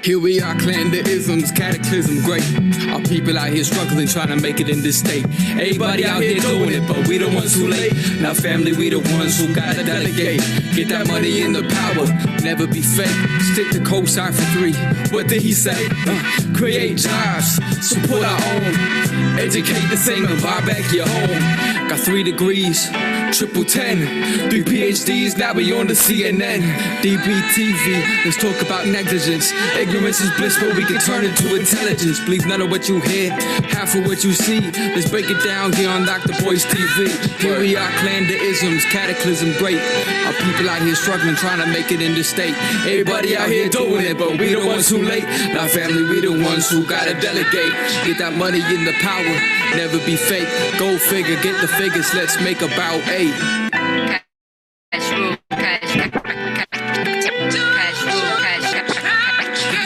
Here we are, clan the isms, cataclysm great. Our people out here struggling, trying to make it in this state. Everybody out here doing it, but we the ones who late. Now family, we the ones who gotta delegate. Get that money in the power, never be fake. Stick to co-sign for 3. What did he say? Create jobs, support our own. Educate the same and buy back your home. Got 3 degrees, triple 10. 3 PhDs, now we on the CNN. DBTV, let's talk about negligence. Ignorance is bliss, but we can turn it to intelligence. Believe none of what you hear, half of what you see. Let's break it down here on Dr. Boyce TV. Here we are, clan the isms, cataclysm great. Our people out here struggling, trying to make it in this state. Everybody out here doing it, but we the ones who late. Now family, we the ones who gotta delegate. Get that money in the power, never be fake. Go figure, get the figures, let's make about 8.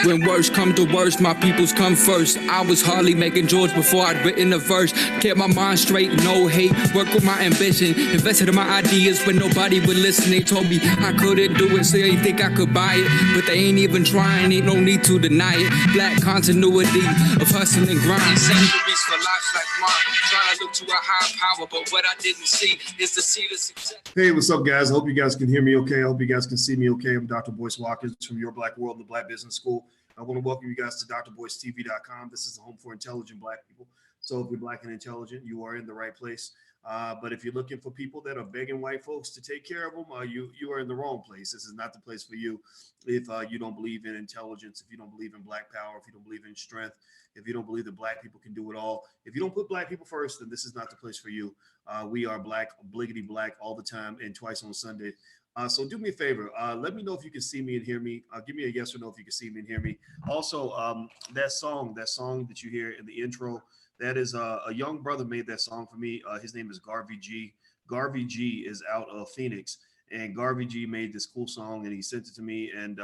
When worst come to worst, my peoples come first. I was hardly making George before I'd written a verse. Kept my mind straight, no hate. Work with my ambition. Invested in my ideas when nobody would listen. They told me I couldn't do it, so they think I could buy it. But they ain't even trying, ain't no need to deny it. Black continuity of hustle and grind. Centuries for lives like mine. Trying to look to a high power, but what I didn't see is the seed of success. Hey, what's up, guys? I hope you guys can hear me okay. I hope you guys can see me okay. I'm Dr. Boyce Watkins from Your Black World, the Black Business School. I want to welcome you guys to drboycetv.com. This is the home for intelligent Black people. So if you're Black and intelligent, you are in the right place. But if you're looking for people that are begging white folks to take care of them, you are in the wrong place. This is not the place for you if you don't believe in intelligence, if you don't believe in Black power, if you don't believe in strength, if you don't believe that Black people can do it all. If you don't put Black people first, then this is not the place for you. We are Black, obliggity Black all the time and twice on Sunday. So do me a favor. Let me know if you can see me and hear me. Give me a yes or no if you can see me and hear me. Also, that song that you hear in the intro, that is a young brother made that song for me. His name is Garvey G. Garvey G is out of Phoenix, and Garvey G made this cool song, and he sent it to me, and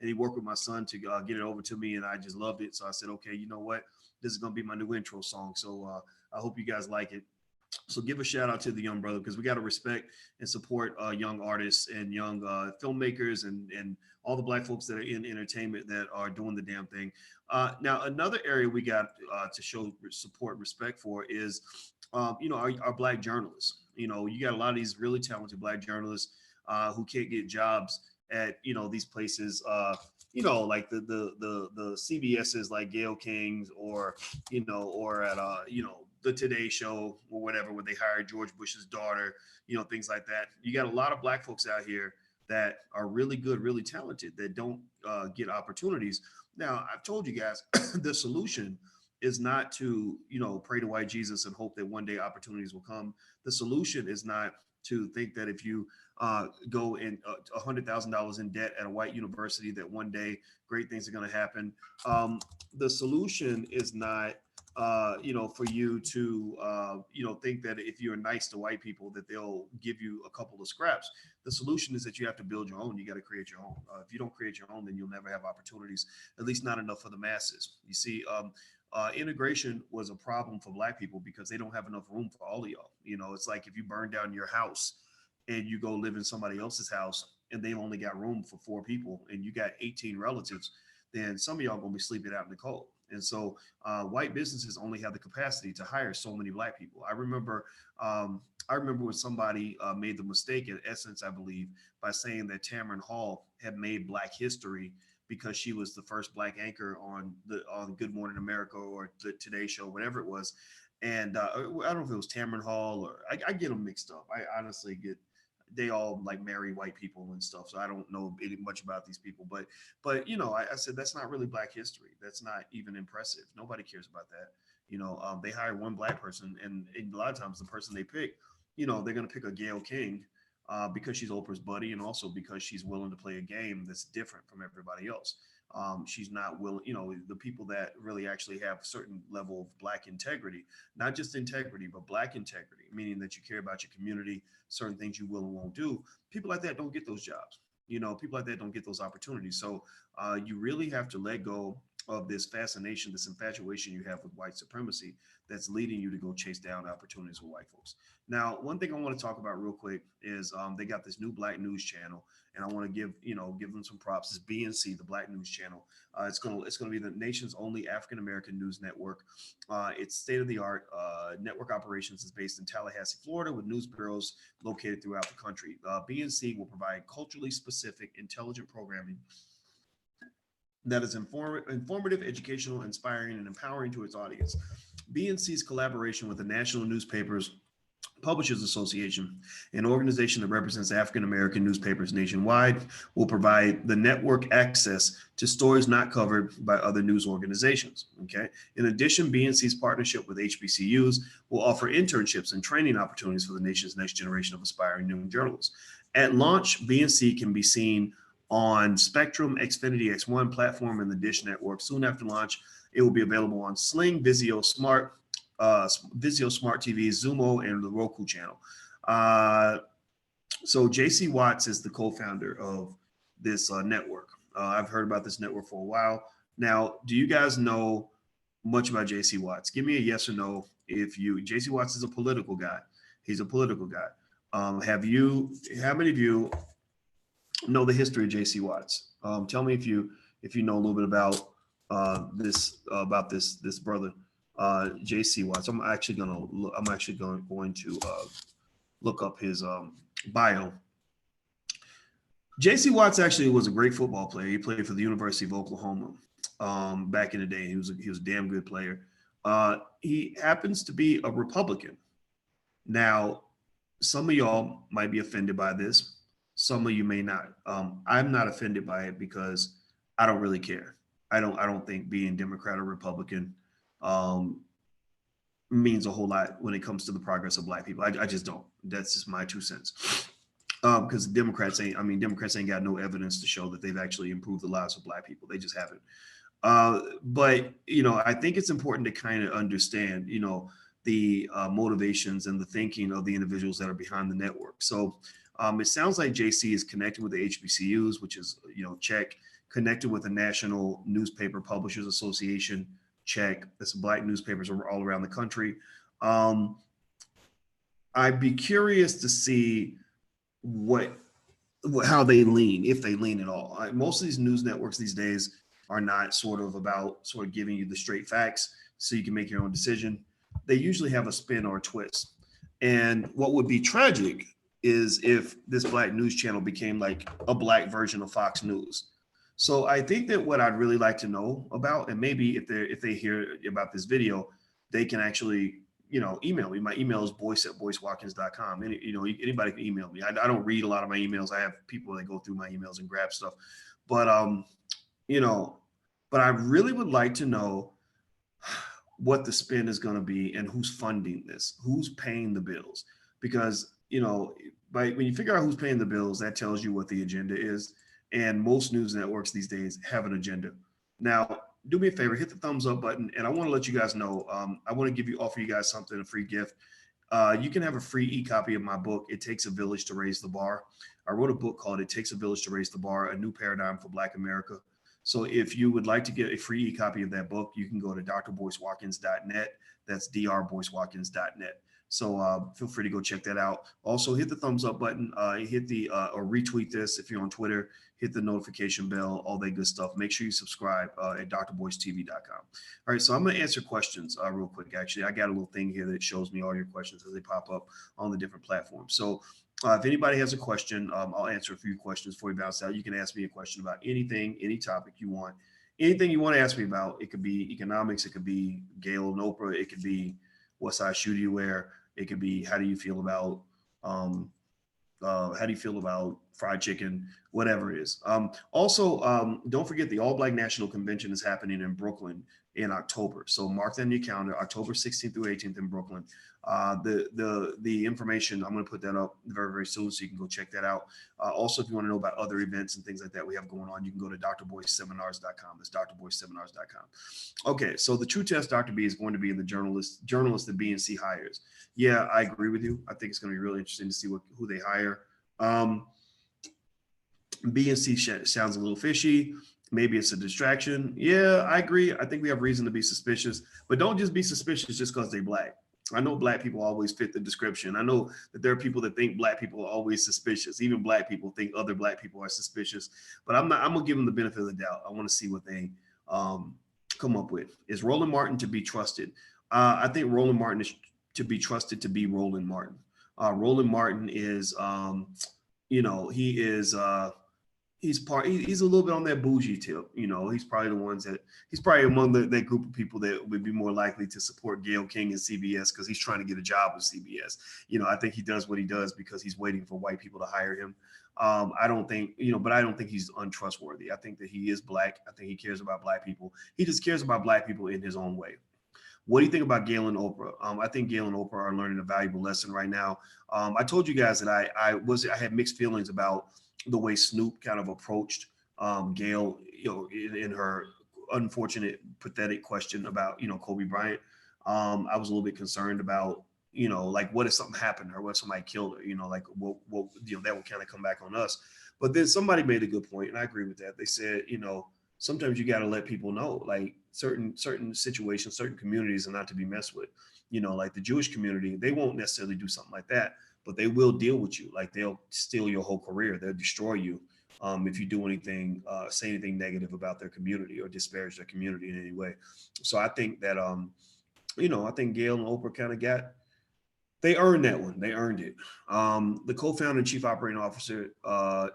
he worked with my son to get it over to me, and I just loved it. So I said, okay, you know what? This is gonna be my new intro song. So I hope you guys like it. So give a shout out to the young brother, because we got to respect and support young artists and young filmmakers and all the Black folks that are in entertainment that are doing the damn thing. Now, another area we got to show support and respect for is, our Black journalists. You got a lot of these really talented Black journalists who can't get jobs at, these places, like the CBS's like Gayle King's or at, the Today Show or whatever, where they hired George Bush's daughter, things like that. You got a lot of Black folks out here that are really good, really talented, that don't get opportunities. Now, I've told you guys, the solution is not to, pray to white Jesus and hope that one day opportunities will come. The solution is not to think that if you go in $100,000 in debt at a white university, that one day great things are going to happen. The solution is not for you to, think that if you're nice to white people, that they'll give you a couple of scraps. The solution is that you have to build your own. You got to create your own. If you don't create your own, then you'll never have opportunities, at least not enough for the masses. You see, integration was a problem for Black people because they don't have enough room for all of y'all. It's like if you burn down your house and you go live in somebody else's house and they only got room for 4 people and you got 18 relatives, then some of y'all gonna be sleeping out in the cold. And so white businesses only have the capacity to hire so many Black people. I remember when somebody made the mistake, in essence, I believe, by saying that Tamron Hall had made Black history because she was the first Black anchor on Good Morning America or the Today Show, whatever it was. And I don't know if it was Tamron Hall or I get them mixed up. I honestly they all like marry white people and stuff. So I don't know much about these people, but I said, that's not really Black history. That's not even impressive. Nobody cares about that. They hire one Black person and a lot of times the person they pick, they're going to pick a Gayle King because she's Oprah's buddy. And also because she's willing to play a game that's different from everybody else. She's not willing, the people that really actually have a certain level of Black integrity, not just integrity, but Black integrity, meaning that you care about your community, certain things you will and won't do. People like that don't get those jobs. People like that don't get those opportunities. So you really have to let go of this fascination, this infatuation you have with white supremacy that's leading you to go chase down opportunities with white folks. Now, one thing I want to talk about real quick is they got this new Black news channel, and I want to give them some props. It's BNC, the Black News Channel. It's gonna be the nation's only African American news network. It's state of the art. Network operations is based in Tallahassee, Florida, with news bureaus located throughout the country. BNC will provide culturally specific, intelligent programming that is informative, educational, inspiring, and empowering to its audience. BNC's collaboration with the National Newspapers Publishers Association, an organization that represents African American newspapers nationwide, will provide the network access to stories not covered by other news organizations. Okay. In addition, BNC's partnership with HBCUs will offer internships and training opportunities for the nation's next generation of aspiring young journalists. At launch, BNC can be seen on Spectrum, Xfinity X1 platform, and the Dish Network. Soon after launch, it will be available on Sling, Vizio Smart TV, Zumo, and the Roku channel. So JC Watts is the co-founder of this network. I've heard about this network for a while. Now, do you guys know much about JC Watts? Give me a yes or no. JC Watts is a political guy. He's a political guy. How many of you know the history of JC Watts? Tell me if you know a little bit about this brother. JC Watts. I'm actually going to look up his bio. JC Watts actually was a great football player. He played for the University of Oklahoma back in the day. He was a damn good player. He happens to be a Republican. Now, some of y'all might be offended by this. Some of you may not. I'm not offended by it because I don't really care. I don't think being Democrat or Republican means a whole lot when it comes to the progress of Black people. I just don't. That's just my 2 cents. Because Democrats ain't got no evidence to show that they've actually improved the lives of Black people. They just haven't. But I think it's important to kind of understand, the motivations and the thinking of the individuals that are behind the network. So it sounds like JC is connected with the HBCUs, which is, check. Connected with the National Newspaper Publishers Association, check. That's Black newspapers all around the country. I'd be curious to see how they lean, if they lean at all. Most of these news networks these days are not sort of giving you the straight facts so you can make your own decision. They usually have a spin or a twist. And what would be tragic is if this Black news channel became like a Black version of Fox News. So I think that what I'd really like to know about, and maybe if they hear about this video, they can actually, email me. My email is boyce@boycewatkins.com. And, anybody can email me. I don't read a lot of my emails. I have people that go through my emails and grab stuff. But, but I really would like to know what the spin is going to be and who's funding this, who's paying the bills. Because, when you figure out who's paying the bills, that tells you what the agenda is. And most news networks these days have an agenda. Now, do me a favor, hit the thumbs up button. And I want to let you guys know, I want to offer you guys something, a free gift. You can have a free e-copy of my book, It Takes a Village to Raise the Bar. I wrote a book called It Takes a Village to Raise the Bar, A New Paradigm for Black America. So if you would like to get a free e-copy of that book, you can go to drboycewatkins.net. That's drboycewatkins.net. So feel free to go check that out. Also, hit the thumbs up button, hit the or retweet this if you're on Twitter, hit the notification bell, all that good stuff. Make sure you subscribe at drboycetv.com. All right, so I'm going to answer questions real quick. Actually, I got a little thing here that shows me all your questions as they pop up on the different platforms. So if anybody has a question, I'll answer a few questions before we bounce out. You can ask me a question about anything, any topic you want. Anything you want to ask me about. It could be economics. It could be Gail and Oprah. It could be what size shoe do you wear. It could be how do you feel about fried chicken, whatever it is. Also, don't forget the All Black National Convention is happening in Brooklyn in October. So mark that in your calendar, October 16th through 18th in Brooklyn. The information, I'm going to put that up very, very soon so you can go check that out. Also, if you want to know about other events and things like that we have going on, you can go to drboyceseminars.com. That's drboyceseminars.com. Okay, so the true test, Dr. B, is going to be in the journalist that BNC hires. Yeah, I agree with you. I think it's going to be really interesting to see who they hire. BNC sounds a little fishy. Maybe it's a distraction. Yeah, I agree. I think we have reason to be suspicious, but don't just be suspicious just because they're black. I know black people always fit the description. I know that there are people that think black people are always suspicious. Even black people think other black people are suspicious. But I'm not. I'm gonna give them the benefit of the doubt. I want to see what they um, come up with. Is Roland Martin to be trusted? I think Roland Martin is to be trusted to be Roland Martin. Roland Martin is, he is. He's a little bit on that bougie tip. He's probably the ones that he's probably among that group of people that would be more likely to support Gayle King and CBS because he's trying to get a job with CBS. I think he does what he does because he's waiting for white people to hire him. I don't think, but I don't think he's untrustworthy. I think that he is black. I think he cares about black people. He just cares about black people in his own way. What do you think about Gayle and Oprah? I think Gayle and Oprah are learning a valuable lesson right now. I told you guys that I had mixed feelings about the way Snoop kind of approached Gayle, in her unfortunate, pathetic question about, Kobe Bryant. I was a little bit concerned about, like, what if something happened to her? What if somebody killed her? Like, that would kind of come back on us. But then somebody made a good point, and I agree with that. They said, sometimes you got to let people know, like, certain situations, certain communities are not to be messed with. Like the Jewish community, they won't necessarily do something like that, but they will deal with you. Like, they'll steal your whole career. They'll destroy you if you do anything, say anything negative about their community or disparage their community in any way. So I think that, I think Gayle and Oprah kind of they earned that one. They earned it. The co-founder and chief operating officer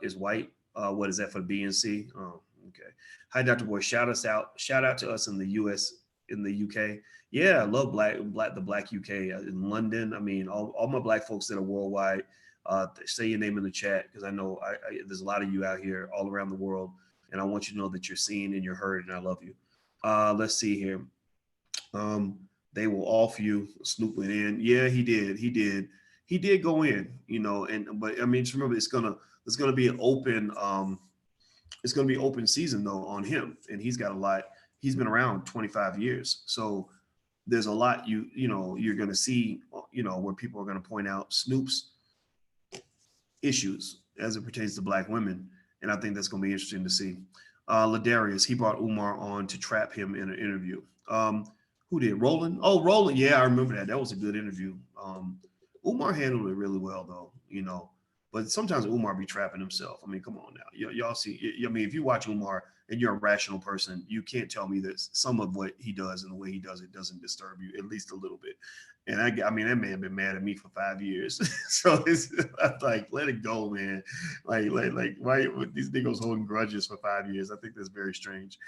is white. What is that for the BNC? Oh, okay. Hi, Dr. Boy. Shout out to us in the US, in the UK. Yeah, I love the black UK in London. I mean, all my black folks that are worldwide, say your name in the chat, because I know there's a lot of you out here all around the world, and I want you to know that you're seen and you're heard, and I love you. Let's see here. They will off you. Snoop went in. Yeah, he did go in. But I mean, just remember, it's gonna be an open. It's going to be open season though on him, and he's got a lot. He's been around 25 years, so there's a lot you're going to see, where people are going to point out Snoop's issues as it pertains to black women, and I think that's going to be interesting to see. Ladarius, he brought Umar on to trap him in an interview. Who did? Roland? Oh, Roland. Yeah, I remember that. That was a good interview. Umar handled it really well though, But sometimes Umar be trapping himself. I mean, come on now. Y'all see, I mean, if you watch Umar and you're a rational person, you can't tell me that some of what he does and the way he does it doesn't disturb you at least a little bit. And I mean, that man been mad at me for 5 years. So it's like, let it go, man. Like why these niggas holding grudges for 5 years? I think that's very strange.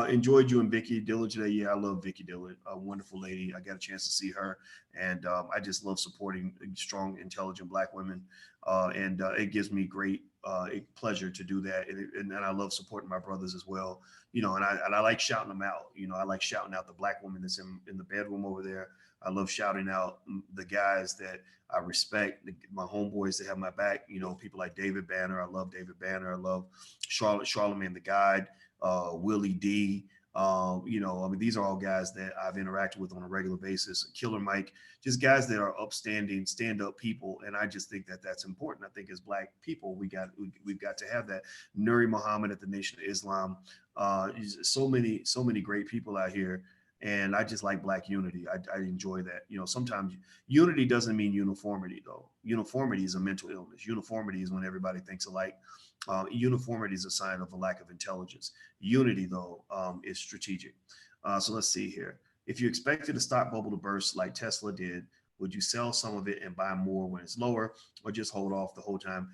Enjoyed you and Vicky Dillard today. Yeah, I love Vicky Dillard, a wonderful lady. I got a chance to see her, and I just love supporting strong, intelligent black women, and it gives me great pleasure to do that, and I love supporting my brothers as well. And I like shouting them out. I like shouting out the black woman that's in the bedroom over there. I love shouting out the guys that I respect, my homeboys that have my back. People like David Banner. I love David Banner. I love Charlemagne the Guide. Willie D. I mean, these are all guys that I've interacted with on a regular basis. Killer Mike, just guys that are upstanding, stand-up people, and I just think that that's important. I think as black people, we've got to have that. Nuri Muhammad at the Nation of Islam. So many great people out here, and I just like black unity. I enjoy that. Sometimes unity doesn't mean uniformity, though. Uniformity is a mental illness. Uniformity is when everybody thinks alike. Uniformity is a sign of a lack of intelligence. Unity, though, is strategic. So let's see here. If you expected a stock bubble to burst like Tesla did, would you sell some of it and buy more when it's lower, or just hold off the whole time?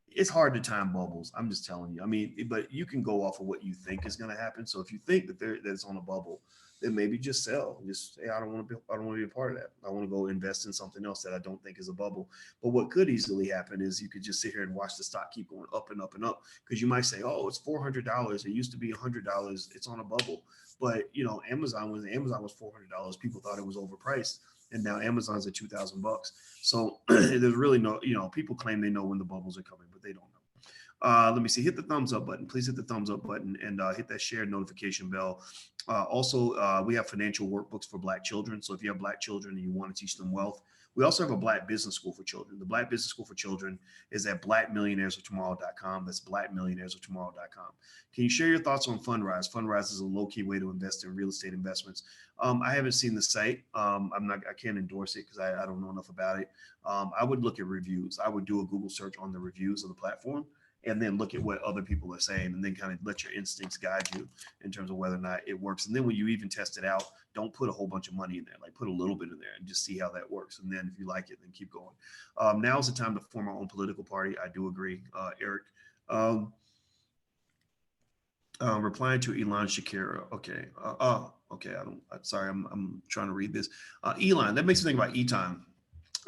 It's hard to time bubbles. I'm just telling you. I mean, but you can go off of what you think is going to happen. So if you think that it's on a bubble, then maybe just sell. Just say, I don't want to be a part of that. I want to go invest in something else that I don't think is a bubble. But what could easily happen is you could just sit here and watch the stock keep going up and up and up, because you might say, oh, it's $400. It used to be $100. It's on a bubble. But Amazon was $400. People thought it was overpriced, and now Amazon's at $2,000. So there's really no, people claim they know when the bubbles are coming, but they don't know. Let me see. Hit the thumbs up button. Please hit the thumbs up button, and hit that share notification bell. Also, we have financial workbooks for black children. So if you have black children and you want to teach them wealth, We also have a Black Business School for Children. The Black Business School for Children is at blackmillionairesoftomorrow.com. That's blackmillionairesoftomorrow.com. Can you share your thoughts on Fundrise? Fundrise is a low-key way to invest in real estate investments. I haven't seen the site. I can't endorse it because I don't know enough about it. I would look at reviews. I would do a Google search on the reviews of the platform and then look at what other people are saying and then kind of let your instincts guide you in terms of whether or not it works. And then when you even test it out, don't put a whole bunch of money in there, like put a little bit in there and just see how that works. And then if you like it, then keep going. Now is the time to form our own political party. I do agree, Eric. Replying to Elon Shakira. Okay. Okay. Sorry. I'm trying to read this. Elon, that makes me think about Etan.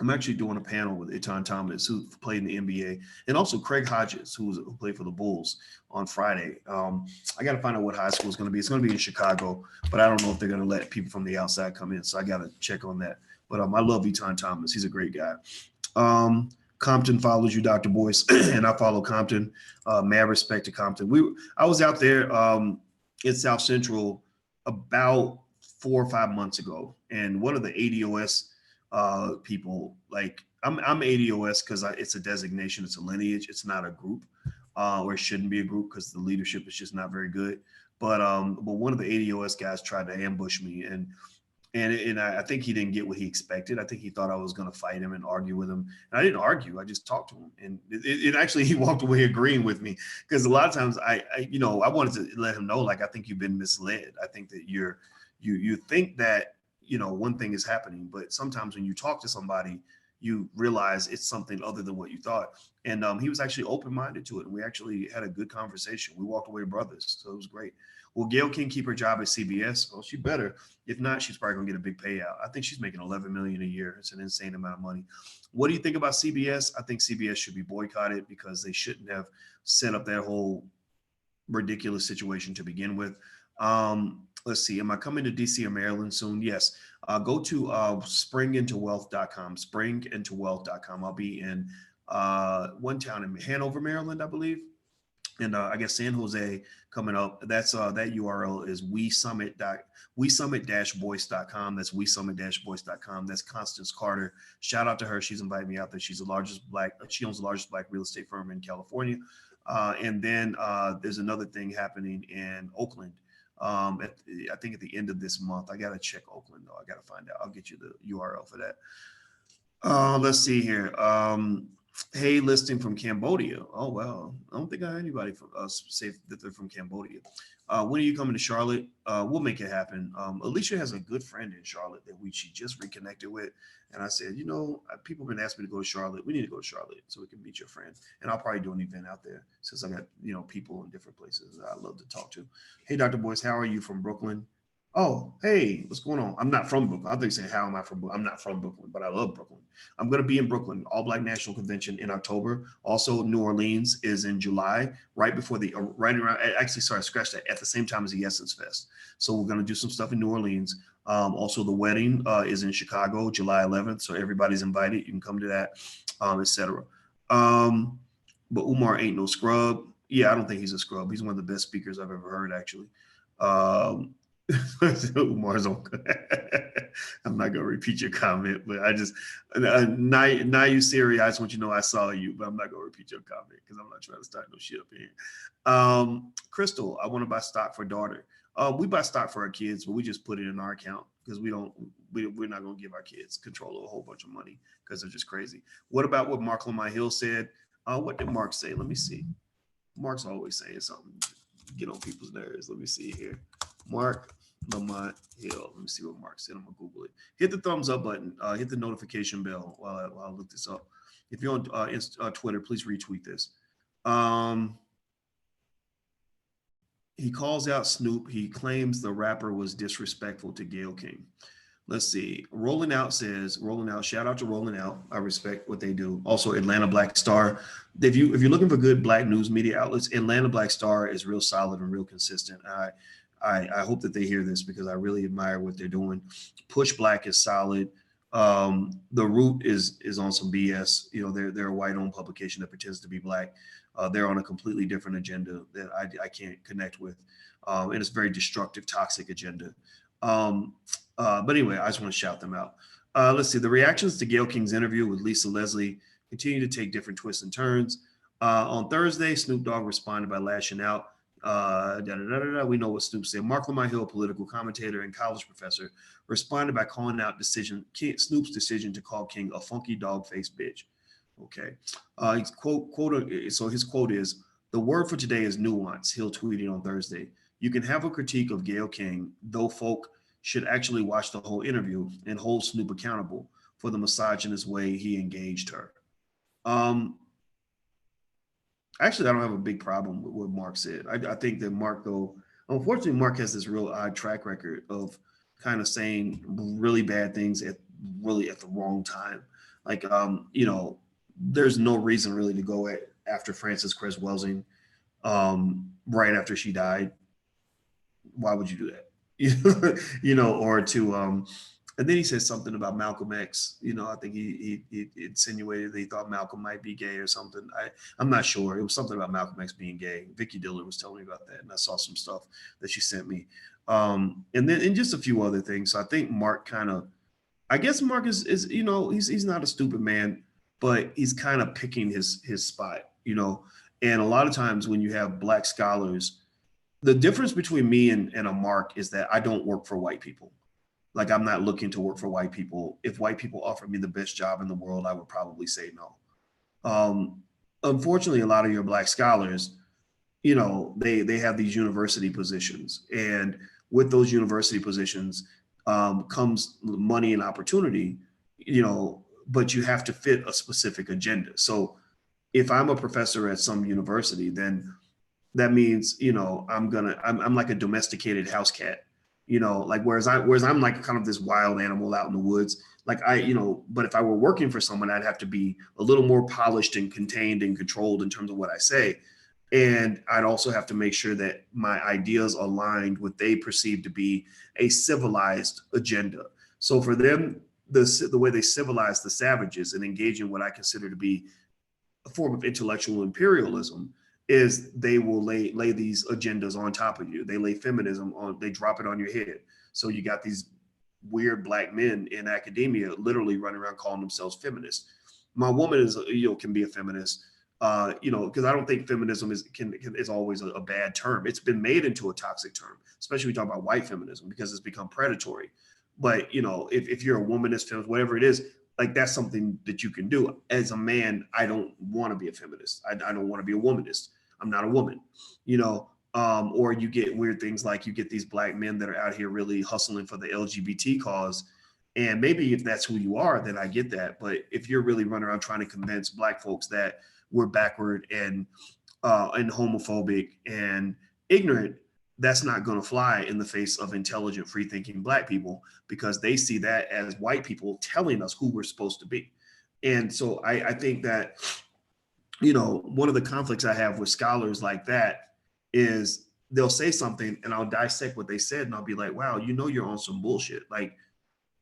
I'm actually doing a panel with Etan Thomas, who played in the NBA, and also Craig Hodges, who played for the Bulls on Friday. I got to find out what high school is going to be. It's going to be in Chicago, but I don't know if they're going to let people from the outside come in. So I got to check on that. But I love Etan Thomas. He's a great guy. Compton follows you, Dr. Boyce, and I follow Compton. Mad respect to Compton. I was out there in South Central about 4 or 5 months ago, and one of the ADOS people, like I'm ADOS because it's a designation, it's a lineage, it's not a group, or it shouldn't be a group because the leadership is just not very good. But one of the ADOS guys tried to ambush me, and I think he didn't get what he expected. I think he thought I was going to fight him and argue with him. And I didn't argue. I just talked to him. And it actually, he walked away agreeing with me because a lot of times I wanted to let him know, like, I think you've been misled. I think that you think that, one thing is happening, but sometimes when you talk to somebody, you realize it's something other than what you thought. And he was actually open-minded to it. And we actually had a good conversation. We walked away brothers. So it was great. Will Gayle King keep her job at CBS? Well, she better. If not, she's probably gonna get a big payout. I think she's making $11 million a year. It's an insane amount of money. What do you think about CBS? I think CBS should be boycotted because they shouldn't have set up that whole ridiculous situation to begin with. Let's see. Am I coming to DC or Maryland soon? Yes. Go to springintowealth.com. Springintowealth.com. I'll be in one town in Hanover, Maryland, I believe. And I guess San Jose coming up. That's that URL is wesummit-boyce.com. That's wesummit-boyce.com. That's Constance Carter. Shout out to her. She's invited me out there. She owns the largest Black real estate firm in California. And then there's another thing happening in Oakland. I think at the end of this month. I got to check Oakland though. I got to find out. I'll get you the URL for that. Let's see here. Hey, listing from Cambodia. Oh, well, I don't think I had anybody from us say that they're from Cambodia. When are you coming to Charlotte? We'll make it happen. Alicia has a good friend in Charlotte that she just reconnected with. And I said, people have been asking me to go to Charlotte. We need to go to Charlotte so we can meet your friend. And I'll probably do an event out there since I got, people in different places that I love to talk to. Hey, Dr. Boyce, how are you from Brooklyn? Oh, hey, what's going on? I'm not from Brooklyn. I think saying, how am I from Brooklyn? I'm not from Brooklyn, but I love Brooklyn. I'm going to be in Brooklyn, All Black National Convention in October. Also, New Orleans is in July, right before scratch that, at the same time as the Essence Fest. So we're going to do some stuff in New Orleans. Also, the wedding is in Chicago, July 11th. So everybody's invited. You can come to that, etc. But Umar ain't no scrub. Yeah, I don't think he's a scrub. He's one of the best speakers I've ever heard, actually. Umar's on. I'm not gonna repeat your comment, but I just Nayu Siri, I just want you to know I saw you, but I'm not gonna repeat your comment because I'm not trying to start no shit up here. Crystal, I want to buy stock for daughter. We buy stock for our kids, but we just put it in our account because we're not gonna give our kids control of a whole bunch of money because they're just crazy. What about what Mark Lamont Hill said? What did Mark say? Let me see. Mark's always saying something. Get on people's nerves. Let me see here. Mark Lamont Hill. Let me see what Mark said. I'm gonna Google it. Hit the thumbs up button. Hit the notification bell while I look this up. If you're on Twitter, please retweet this. He calls out Snoop. He claims the rapper was disrespectful to Gayle King. Let's see. Rolling Out says, Rolling Out, shout out to Rolling Out. I respect what they do. Also, Atlanta Black Star. If you're looking for good Black news media outlets, Atlanta Black Star is real solid and real consistent. I hope that they hear this because I really admire what they're doing. Push Black is solid. The Root is on some BS. They're a white-owned publication that pretends to be Black. They're on a completely different agenda that I can't connect with. And it's a very destructive, toxic agenda. But anyway, I just want to shout them out. Let's see. The reactions to Gayle King's interview with Lisa Leslie continue to take different twists and turns. On Thursday, Snoop Dogg responded by lashing out. We know what Snoop said. Mark Lamont Hill, political commentator and college professor, responded by calling out Snoop's decision to call King a funky dog-faced bitch. Okay. So his quote is, "The word for today is nuance," Hill tweeted on Thursday. "You can have a critique of Gayle King, though folk should actually watch the whole interview and hold Snoop accountable for the misogynist way he engaged her." Actually, I don't have a big problem with what Mark said. I think that Mark, though, unfortunately, Mark has this real odd track record of kind of saying really bad things at the wrong time. Like, there's no reason really to go after Frances Cress Welsing right after she died. Why would you do that? Or to and then he said something about Malcolm X. I think he insinuated that he thought Malcolm might be gay or something. I'm not sure. It was something about Malcolm X being gay. Vicky Diller was telling me about that, and I saw some stuff that she sent me. And just a few other things. So I think Mark I guess Mark is he's not a stupid man, but he's kind of picking his spot. And a lot of times when you have Black scholars, the difference between me and a Mark is that I don't work for white people. Like, I'm not looking to work for white people. If white people offered me the best job in the world, I would probably say no. Unfortunately, a lot of your Black scholars, they have these university positions, and with those university positions comes money and opportunity, but you have to fit a specific agenda. So if I'm a professor at some university, then that means, I'm like a domesticated house cat, like whereas I'm like kind of this wild animal out in the woods. Like but if I were working for someone, I'd have to be a little more polished and contained and controlled in terms of what I say. And I'd also have to make sure that my ideas aligned with they perceive to be a civilized agenda. So for them, the way they civilize the savages and engage in what I consider to be a form of intellectual imperialism is they will lay these agendas on top of you. They lay feminism they drop it on your head. So you got these weird Black men in academia literally running around calling themselves feminists. My woman can be a feminist, because I don't think feminism is always a bad term. It's been made into a toxic term, especially when we talk about white feminism, because it's become predatory. But if you're a womanist feminist, whatever it is, like, that's something that you can do. As a man, I don't want to be a feminist. I don't want to be a womanist. I'm not a woman, or you get weird things like you get these Black men that are out here really hustling for the LGBT cause. And maybe if that's who you are, then I get that. But if you're really running around trying to convince Black folks that we're backward and homophobic and ignorant, that's not going to fly in the face of intelligent, free-thinking Black people, because they see that as white people telling us who we're supposed to be. And so I think that, one of the conflicts I have with scholars like that is they'll say something and I'll dissect what they said and I'll be like, wow, you're on some bullshit. Like,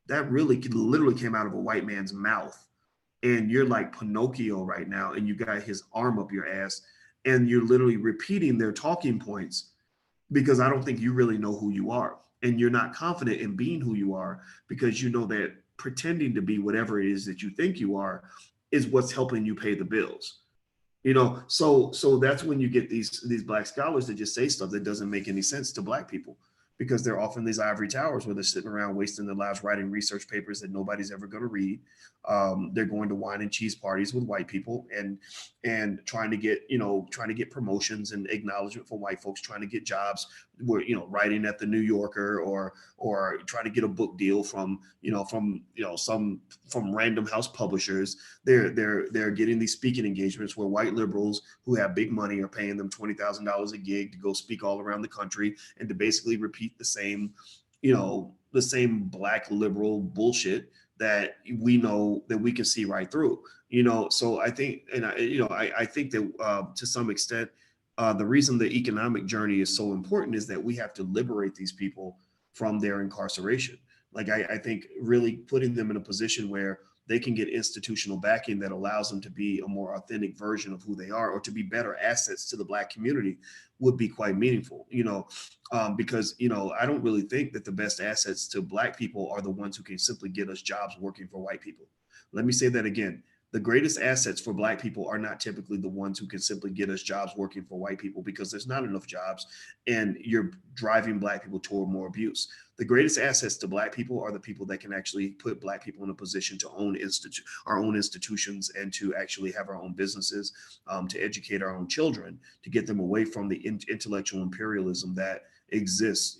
that literally came out of a white man's mouth. And you're like Pinocchio right now, and you got his arm up your ass, and you're literally repeating their talking points, because I don't think you really know who you are. And you're not confident in being who you are, because you know that pretending to be whatever it is that you think you are is what's helping you pay the bills. So that's when you get these Black scholars that just say stuff that doesn't make any sense to Black people, because they're often these ivory towers where they're sitting around wasting their lives writing research papers that nobody's ever going to read. They're going to wine and cheese parties with white people and trying to get promotions and acknowledgement for white folks, trying to get jobs where, writing at the New Yorker or trying to get a book deal from Random House publishers. They're getting these speaking engagements where white liberals who have big money are paying them $20,000 a gig to go speak all around the country and to basically repeat the same Black liberal bullshit that we know that we can see right through. So I think, and I think that to some extent, the reason the economic journey is so important is that we have to liberate these people from their incarceration. Like, I think really putting them in a position where they can get institutional backing that allows them to be a more authentic version of who they are, or to be better assets to the Black community, would be quite meaningful, because, I don't really think that the best assets to Black people are the ones who can simply get us jobs working for white people. Let me say that again. The greatest assets for Black people are not typically the ones who can simply get us jobs working for white people, because there's not enough jobs and you're driving Black people toward more abuse. The greatest assets to Black people are the people that can actually put Black people in a position to own our own institutions, and to actually have our own businesses, to educate our own children, to get them away from the intellectual imperialism that exists,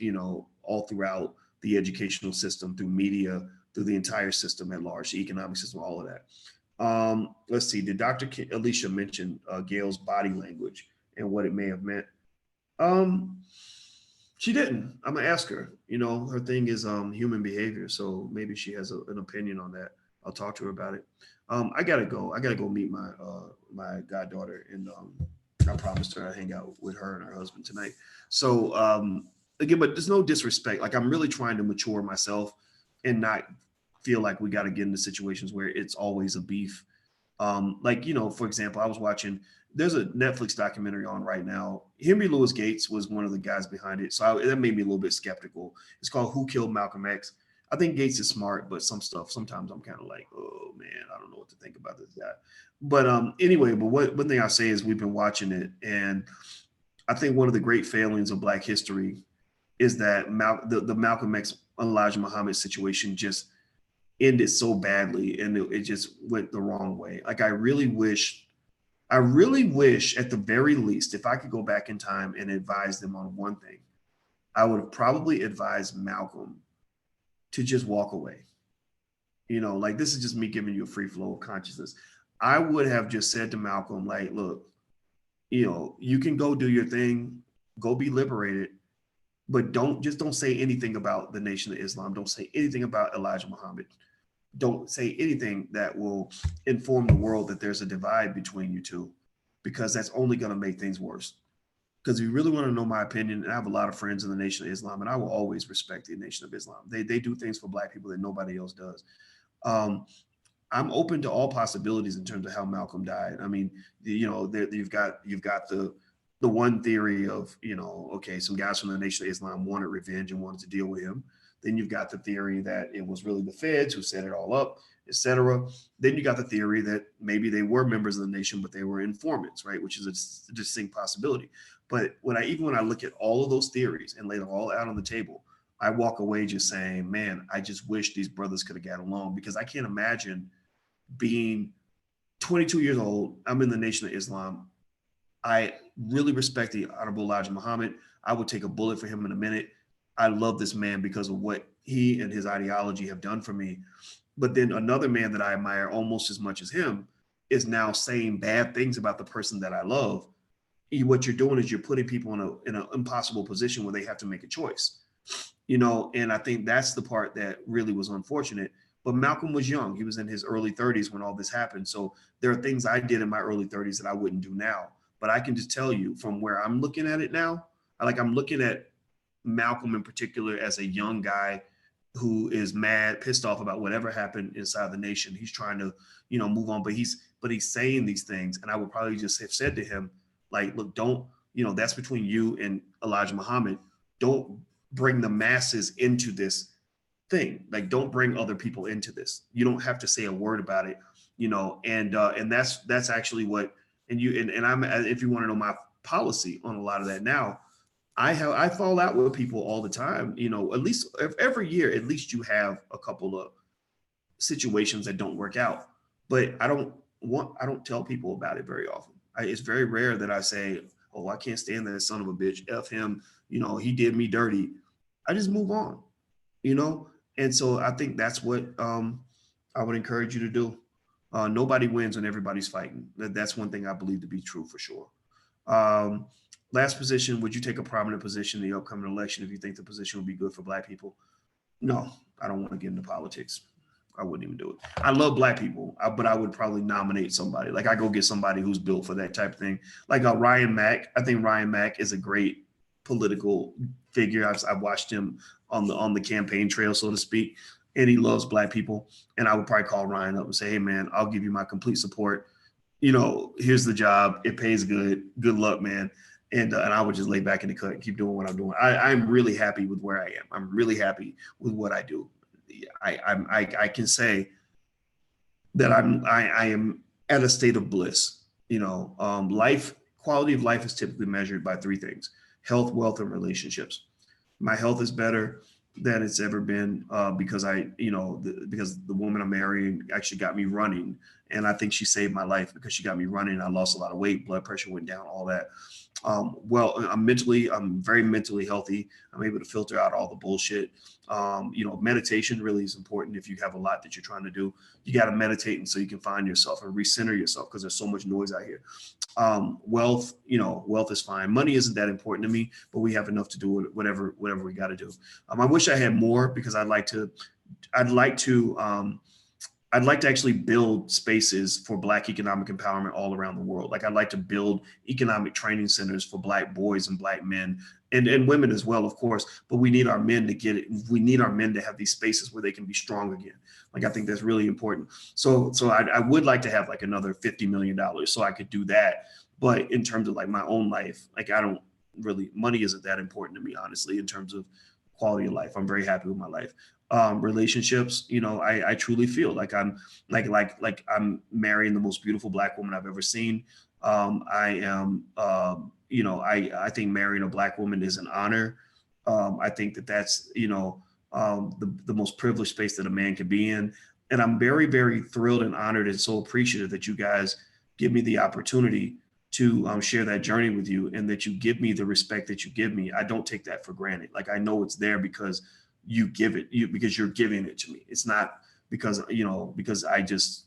all throughout the educational system, through media, through the entire system at large, the economic system, all of that. Let's see, did Dr. Alicia mention Gail's body language and what it may have meant? She didn't. I'm gonna ask her. Her thing is human behavior, so maybe she has an opinion on that. I'll talk to her about it. I gotta go meet my my goddaughter, and I promised her I'd hang out with her and her husband tonight. So again, but there's no disrespect. Like, I'm really trying to mature myself and not feel like we got to get into situations where it's always a beef. For example, I was watching, there's a Netflix documentary on right now. Henry Louis Gates was one of the guys behind it. So that made me a little bit skeptical. It's called Who Killed Malcolm X? I think Gates is smart, but sometimes I'm kind of like, oh man, I don't know what to think about this guy. But anyway, but one thing I say is, we've been watching it, and I think one of the great failings of Black history is that the Malcolm X Elijah Muhammad situation just ended so badly, and it just went the wrong way. Like, I really wish at the very least, if I could go back in time and advise them on one thing, I would probably advise Malcolm to just walk away. Like, this is just me giving you a free flow of consciousness. I would have just said to Malcolm, like, look, you can go do your thing, go be liberated, but don't say anything about the Nation of Islam. Don't say anything about Elijah Muhammad. Don't say anything that will inform the world that there's a divide between you two, because that's only going to make things worse. Because if you really want to know my opinion, and I have a lot of friends in the Nation of Islam, and I will always respect the Nation of Islam. They do things for Black people that nobody else does. I'm open to all possibilities in terms of how Malcolm died. I mean, you've got the one theory of, okay, some guys from the Nation of Islam wanted revenge and wanted to deal with him. Then you've got the theory that it was really the feds who set it all up, etc. Then you got the theory that maybe they were members of the nation, but they were informants, right? Which is a distinct possibility. But when I look at all of those theories and lay them all out on the table, I walk away just saying, man, I just wish these brothers could have got along, because I can't imagine being 22 years old. I'm in the Nation of Islam. I really respect the Honorable Elijah Muhammad. I would take a bullet for him in a minute. I love this man because of what he and his ideology have done for me. But then another man that I admire almost as much as him is now saying bad things about the person that I love. What you're doing is you're putting people in an impossible position where they have to make a choice, and I think that's the part that really was unfortunate. But Malcolm was young. He was in his early 30s when all this happened. So there are things I did in my early 30s that I wouldn't do now. But I can just tell you from where I'm looking at it now, I'm looking at Malcolm in particular as a young guy who is mad, pissed off about whatever happened inside the nation. He's trying to, move on, but he's saying these things. And I would probably just have said to him, like, look, don't, that's between you and Elijah Muhammad. Don't bring the masses into this thing. Like, don't bring other people into this. You don't have to say a word about it, and that's actually what, and I'm, if you want to know my policy on a lot of that now, I fall out with people all the time, at least every year, at least you have a couple of situations that don't work out, but I don't tell people about it very often. It's very rare that I say, oh, I can't stand that son of a bitch, F him, he did me dirty. I just move on, and so I think that's what I would encourage you to do. Nobody wins when everybody's fighting. That's one thing I believe to be true for sure. Last position, would you take a prominent position in the upcoming election if you think the position would be good for Black people? No, I don't want to get into politics. I wouldn't even do it. I love Black people, but I would probably nominate somebody. Like, I go get somebody who's built for that type of thing. Like Ryan Mack. I think Ryan Mack is a great political figure. I've watched him on the campaign trail, so to speak. and he loves Black people. And I would probably call Ryan up and say, hey, man, I'll give you my complete support. Here's the job. It pays good. Good luck, man. And I would just lay back in the cut and keep doing what I'm doing. I'm really happy with where I am. I'm really happy with what I do. I can say that I am at a state of bliss. Quality of life is typically measured by three things: health, wealth, and relationships. My health is better than it's ever been because because the woman I'm marrying actually got me running, and I think she saved my life because she got me running. I lost a lot of weight, blood pressure went down, all that. I'm very mentally healthy. I'm able to filter out all the bullshit. Meditation really is important. If you have a lot that you're trying to do, you got to meditate, and so you can find yourself and recenter yourself, because there's so much noise out here. Wealth is fine. Money isn't that important to me, but we have enough to do whatever we got to do. I wish I had more, because I'd like to actually build spaces for Black economic empowerment all around the world. Like, I'd like to build economic training centers for Black boys and Black men and women as well, of course. But we need our men to get it. We need our men to have these spaces where they can be strong again. Like, I think that's really important. So I would like to have like another $50 million so I could do that. But in terms of like my own life, like, money isn't that important to me, honestly, in terms of quality of life. I'm very happy with my life. Relationships, I truly feel like I'm I'm marrying the most beautiful Black woman I've ever seen. I think marrying a Black woman is an honor. I think that's the most privileged space that a man can be in. And I'm very, very thrilled and honored and so appreciative that you guys give me the opportunity to share that journey with you, and that you give me the respect that you give me. I don't take that for granted. Like, I know it's there because you give it, because you're giving it to me. It's not because I just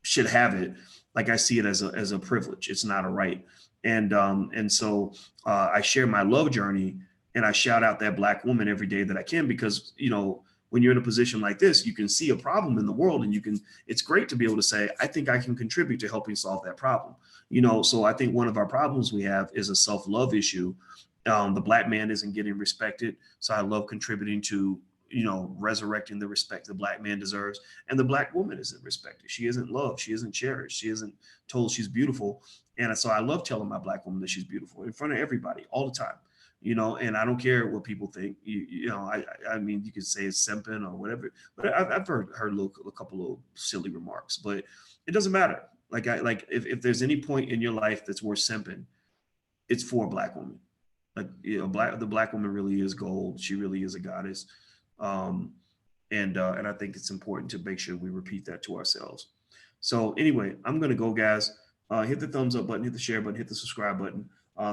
should have it. Like, I see it as a privilege. It's not a right. And so I share my love journey, and I shout out that Black woman every day that I can, because when you're in a position like this, you can see a problem in the world, and it's great to be able to say, I think I can contribute to helping solve that problem. So I think one of our problems we have is a self-love issue. The Black man isn't getting respected. So I love contributing to, resurrecting the respect the Black man deserves. And the Black woman isn't respected. She isn't loved. She isn't cherished. She isn't told she's beautiful. And so I love telling my Black woman that she's beautiful in front of everybody all the time. And I don't care what people think. I mean, you could say it's simping or whatever, but I've heard a couple of silly remarks, but it doesn't matter. If there's any point in your life that's worth simping, it's for a Black woman. Like, the Black woman really is gold. She really is a goddess. And I think it's important to make sure we repeat that to ourselves. So anyway, I'm going to go, guys. Hit the thumbs up button, hit the share button, hit the subscribe button.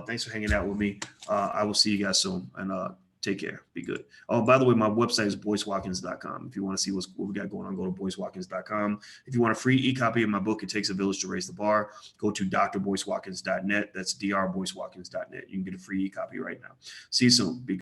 Thanks for hanging out with me. I will see you guys soon, and take care. Be good. Oh, by the way, my website is boycewatkins.com. If you want to see what we got going on, go to boycewatkins.com. If you want a free e-copy of my book, It Takes a Village to Raise the Bar, go to drboycewatkins.net. That's drboycewatkins.net. You can get a free e-copy right now. See you soon. Be good.